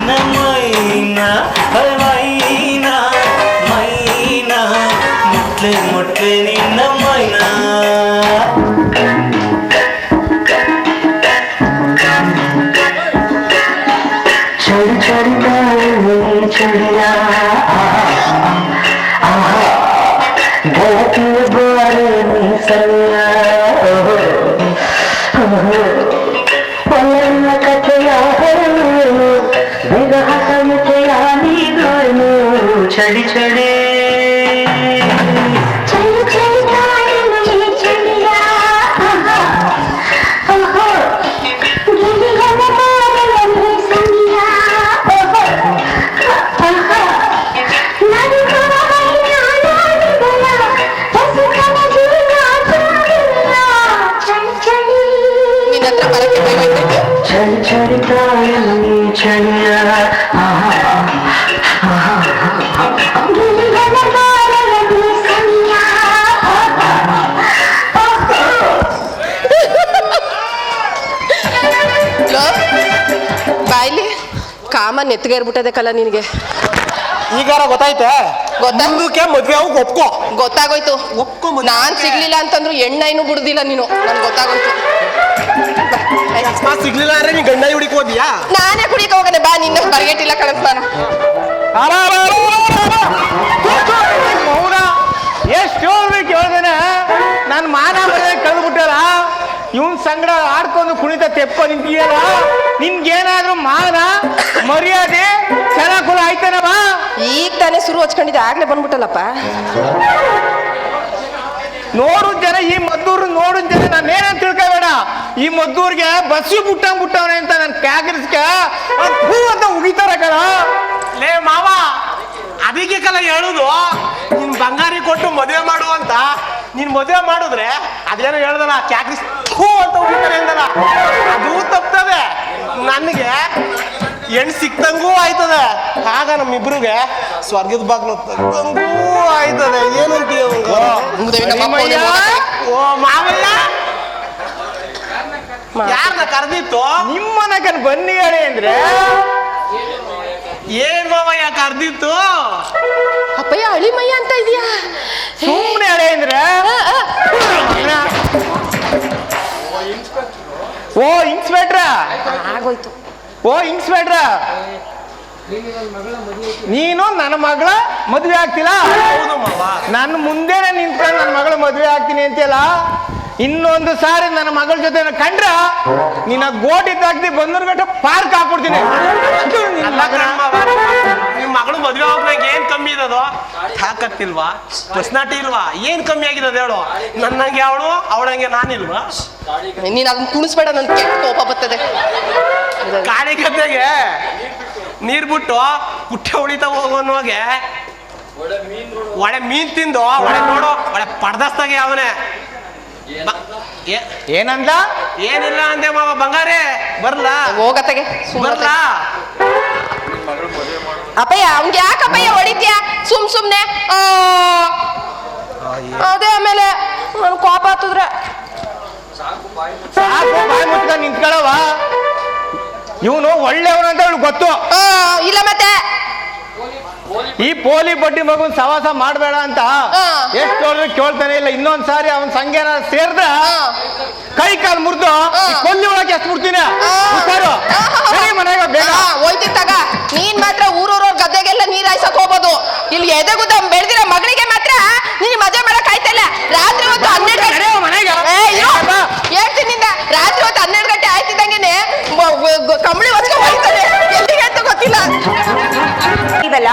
ನಿನ್ನ ಮೈನಾ ಮೈನಾ ಮೈನಾ ಮುಟ್ಲೆ ಮುಟ್ಲೆ ನಿನ್ನ ಮೈನಾ ಚಳಿ ಚಳಿ ಚಳಿಯಾ ಬೆಳಕಿನ ಬಾರೆ ನೀ ಸರಿಯ ಒಳ್ಳೆಯ ಕಥೆಯ ಬೇಗ ಹಸಮಿತೆಯ ನೀನು ಚಳಿ ಚಳಿ ಬಾಯ್ಲಿ ಕಾಮ ನೆತ್ತಿಗೇರ್ಬಿಟ್ಟದೆ ಕಲ್ಲ ನಿನಗೆ ಈಗಾರ ಗೊತ್ತಾಯ್ತೆ ಮುಂದಕ್ಕೆ ಮದ್ವೆ ಅವು ಒಪ್ಕೋ ಗೊತ್ತಾಗೋಯ್ತು ನಾನ್ ಸಿಗ್ಲಿಲ್ಲ ಅಂತಂದ್ರು ಎಣ್ಣೆನೂ ಬಿಡುದಿಲ್ಲ ನೀನು ನನ್ಗೆ ಗೊತ್ತಾಗೋಯ್ತು ಸಿಗ್ಲಿಲ್ಲ ಅಂದ್ರೆ ನೀ ಗಂಡ ಹುಡುಕಿ ಹೋದಿಯಾ ನಾನೇ ಕುಡಿಯಕ್ಕೆ ಹೋಗದೆ ಬಾ ನಿನ್ನ ಬರ್ಗೆಟಿಲ್ಲ ಕಳಿಸ್ತಾನ ಎಷ್ಟು ಹೇಳ್ಬೇಕು ಹೇಳ್ದೇನೆ ನಾನು ಮಾನ ಮರ್ಯಾದೆ ಕಳೆದ್ಬಿಟ್ಟಾರ ಇವನ್ ಸಂಗಡ ಆಡ್ಕೊಂಡು ಕುಣಿತ ತೆಪ್ಪ ನಿಂತಿಯಲ್ಲ ನಿನ್ಗೇನಾದ್ರೂ ಮಾನ ಮರ್ಯಾದೆ ಚೆನ್ನಾಗ್ ಕುಲ ಆಯ್ತಾನವ ಈಗ ತಾನೇ ಶುರು ಹಚ್ಕೊಂಡಿದ್ದೆ ಆಗ್ಲೇ ಬಂದ್ಬಿಟ್ಟಲ್ಲಪ್ಪ ನೋಡು ಜನ ಈ ಮದ್ದೂರು ನೋಡು ಜನ ನಾನೇನಂತ ತಿಳ್ಕೊಬೇಡ ಈ ಮದ್ದೂರ್ಗೆ ಬಸ್ಸು ಬಿಟ್ಟವನೆ ಅಂತ ನನ್ ಕ್ಯಾಗರಿಸ್ಕ ಅಂತ ಉಗಿತಾರ ಕಣ ಲೇ ಮಾವ ಅದಕ್ಕೆ ಕಲ ಹೇಳುದು ನಿನ್ ಬಂಗಾರಿ ಕೊಟ್ಟು ಮದುವೆ ಮಾಡು ಅಂತ ನೀನ್ ಮದುವೆ ಮಾಡಿದ್ರೆ ಅದೇನೋ ಹೇಳ್ದಲ್ಲ ಕ್ಯಾಕ್ರಿ ಅಂತ ಉಗಿತಾರೆ ಅಂದಲ್ಲ ಅದು ತಪ್ತದೆ ನನಗೆ ಹೆಣ್ಣು ಸಿಕ್ತಂಗೂ ಆಯ್ತದೆ ಆಗ ನಮ್ಮಿಬ್ರಿಗೆ ಸ್ವರ್ಗದ ಬಾಗ್ಲು ತಕ್ಕಂಗೂ ಆಯ್ತದೆ ಏನಂತೀಯ ಓ ಮಾವಯ್ಯ ಯಾರನ್ನ ಕರೆದಿತ್ತು ನಿಮ್ಮನಕನ್ ಬನ್ನಿ ಹೇಳಿ ಅಂದ್ರೆ ಏನ್ ಮಾವಯ್ಯ ಕರೆದಿತ್ತು ಅಪ್ಪಯ್ಯ ಅಳಿಮಯ್ಯ ಅಂತ ಇದೆಯಾ ಸುಮ್ಮನೆ ಹೇಳಿ ಅಂದ್ರೆ ಓ ಇನ್ಸ್ಪೆಕ್ಟ್ರ ಆಗೋಯ್ತು ಓ ಇನ್ಸ್ಪೆಕ್ಟ್ರ ನೀನು ನನ್ನ ಮಗಳ ಮದ್ವೆ ಆಗ್ತಿಲ್ಲ ನನ್ನ ಮುಂದೆನೆ ನಿಂತ್ಕೊಂಡು ನನ್ನ ಮಗಳ ಮದ್ವೆ ಆಗ್ತೀನಿ ಅಂತೆಲ್ಲ ಇನ್ನೊಂದು ಸಾರಿ ನನ್ನ ಮಗಳ ಜೊತೆ ಕಂಡ್ರ ನಿನ್ನ ಗೋಟಿ ತಾಕ್ತಿ ಬಂದೂರ್ಗಟ್ಟ ಪಾರ್ಕ್ ಹಾಕ್ಬಿಡ್ತೀನಿ ನಿಮ್ ಮಗಳು ಮದ್ವೆ ಹೋಗ್ಬೇಕು ಏನ್ ಕಮ್ಮಿ ಇರೋದು ತಾಕತ್ತಿಲ್ವಾ ಪರ್ಸನಾಲಿಟಿ ಇಲ್ವಾ ಏನ್ ಕಮ್ಮಿ ಆಗಿರೋದು ಹೇಳು ನನ್ನಂಗೆ ಅವಳು ಅವಳಂಗೆ ನಾನಿಲ್ವಾ ನೀನ್ ಅದನ್ನ ಕುಣಿಸ್ಬೇಡ ನನ್ ಕೆಟ್ಟ ಕೋಪ ಬರ್ತದೆ ಕಾಳಿ ಗದ್ದೆಗೆ ನೀರ್ ಬಿಟ್ಟು ಕುಟ್ಟೆ ಹೊಡಿತಾ ಹೋಗೋನ್ವಾಗೆ ಒಳ್ಳೆ ಮೀನ್ ತಿಂದು ಒಳ್ಳೆ ನೋಡು ಒಳ್ಳೆ ಪಡ್ದಸ್ತಾಗೆ ಅವನೇ ಏನಂದ ಏನಿಲ್ಲ ಅಂದೆ ಮಾವ ಬಂಗಾರೆ ಬರ್ಲಾ ಹೋಗತ್ತಗೆ ಬರ್ಲಾ ಅಪ್ಪಯ್ಯ ಅವ್ನ್ಗೆ ಯಾಕಪ್ಪಯ್ಯ ಹೊಡಿತ್ಯಾ ಸುಮ್ನೆ ಅದೇ ಆಮೇಲೆ ನನ್ ಕೋಪ ಹತ್ತಿದ್ರೆ ಸಾಕು ಬಾಯಿ ಮುಚ್ಕೊಂಡು ನಿಂತ್ಕೊಳ್ಳವ ಇವನು ಒಳ್ಳೆಯವನು ಅಂತ ಹೇಳಿ ಗೊತ್ತು ಇಲ್ಲ ಮತ್ತೆ ಈ ಪೋಲಿ ಬಡ್ಡಿ ಮಗುನ್ ಸವಾಸ ಮಾಡ್ಬೇಡ ಅಂತ ಎಷ್ಟು ಹೇಳಿದ್ರು ಕೇಳ್ತಾನೆ ಇಲ್ಲ ಇನ್ನೊಂದ್ಸಾರಿ ಅವನ್ ಸಂಘನ ಸೇರ್ದ ಕೈ ಕಾಲು ಮುರಿದು ಕೊಂದಿ ಒಳಗೆ ಎಸ್ ಬಿಡ್ತೀನಿ ಮನೆಗ ಬೇಗ ಹೋಯ್ತಿ ತಗ ನೀನ್ ಮಾತ್ರ ಊರೂರ ಗದ್ದೆಗೆಲ್ಲ ನೀರ್ ಹಾಯ್ಸಕ್ ಹೋಗ್ಬೋದು ಇಲ್ಲಿ ಎದೆಗುದ್ದ ಬೆಳೆದಿರೋ ಮಗಳಿಗೆ ಮಾತ್ರ ನೀನ್ ಮದುವೆ ಮಾಡಕ್ ಆಯ್ತಲ್ಲ ರಾತ್ರಿ ಹೊತ್ತು 12 ಹೇಳ್ತೀನಿಂದ ರಾತ್ರಿ ಹೊತ್ತು 12 ಗಂಟೆ ಆಯ್ತಿದ್ದಂಗೆನೆ ಕಂಬಳಿ ಹೊಚ್ಕೊಂಡು ಹೋಯ್ತಾನೆ ಎಲ್ಲಿಗೆ ಅಂತ ಗೊತ್ತಿಲ್ಲ ಇವೆಲ್ಲ